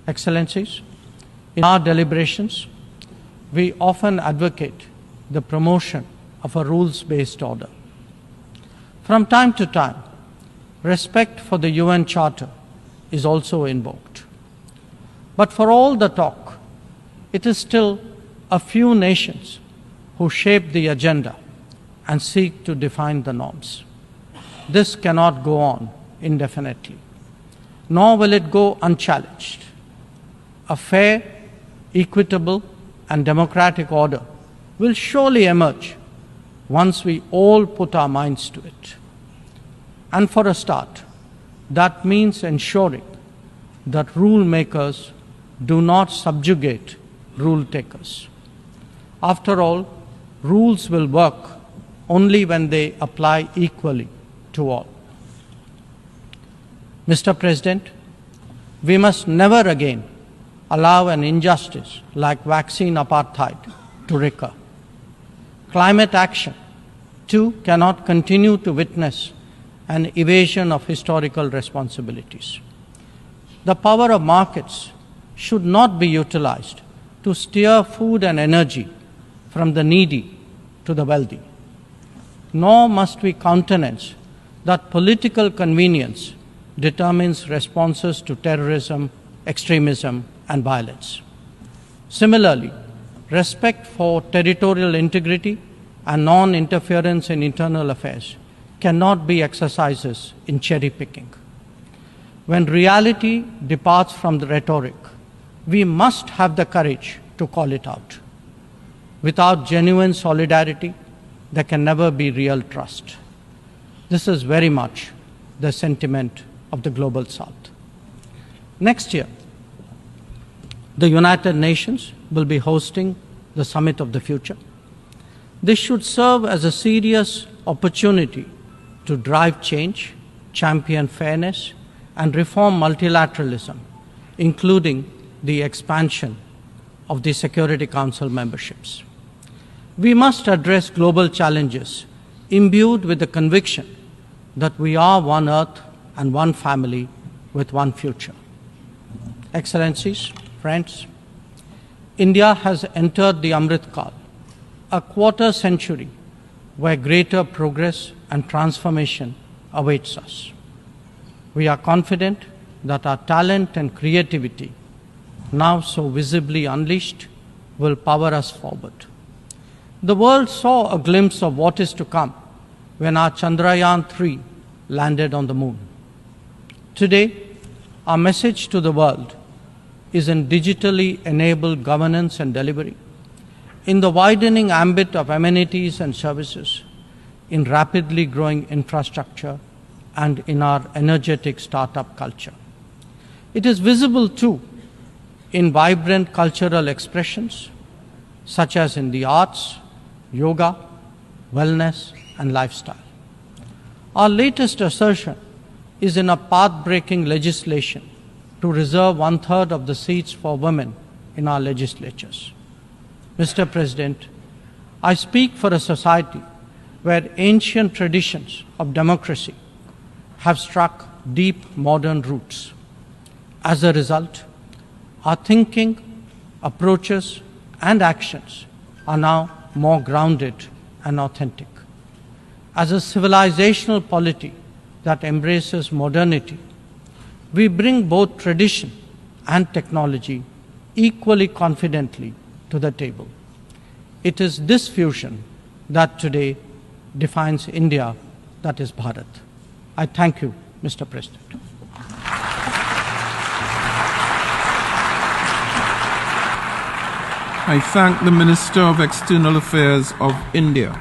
Excellencies, in our deliberations, we often advocate the promotion of a rules-based order. From time to time, respect for the UN Charter is also invoked. But for all the talk, it is still a few nations who shape the agenda and seek to define the norms. This cannot go on indefinitely, nor will it go unchallenged. A fair, equitable, and democratic order will surely emerge once we all put our minds to it. And for a start, that means ensuring that rule makers do not subjugate rule takers. After all, rules will work only when they apply equally to all. Mr. President, we must never again allow an injustice like vaccine apartheid to recur. Climate action, too, cannot continue to witness an evasion of historical responsibilities. The power of markets should not be utilized to steer food and energy from the needy to the wealthy. Nor must we countenance that political convenience determines responses to terrorism, extremism, and violence. Similarly, respect for territorial integrity and non-interference in internal affairs cannot be exercises in cherry-picking. When reality departs from the rhetoric, we must have the courage to call it out. Without genuine solidarity, there can never be real trust. This is very much the sentiment of the Global South. Next year, the United Nations will be hosting the Summit of the Future. This should serve as a serious opportunity to drive change, champion fairness, and reform multilateralism, including the expansion of the Security Council memberships. We must address global challenges imbued with the conviction that we are one Earth and one family with one future. Excellencies, friends, India has entered the Amrit Kal, a quarter century where greater progress and transformation awaits us. We are confident that our talent and creativity, now so visibly unleashed, will power us forward. The world saw a glimpse of what is to come when our Chandrayaan-3 landed on the moon. Today, our message to the world is in digitally enabled governance and delivery, in the widening ambit of amenities and services, in rapidly growing infrastructure, and in our energetic startup culture. It is visible too in vibrant cultural expressions, such as in the arts, yoga, wellness, and lifestyle. Our latest assertion is in a path-breaking legislation to reserve 1/3 of the seats for women in our legislatures. Mr. President, I speak for a society where ancient traditions of democracy have struck deep modern roots. As a result, our thinking, approaches, and actions are now more grounded and authentic. As a civilizational polity that embraces modernity, we bring both tradition and technology equally confidently to the table. It is this fusion that today defines India, that is Bharat. I thank you, Mr. President. I thank the Minister of External Affairs of India.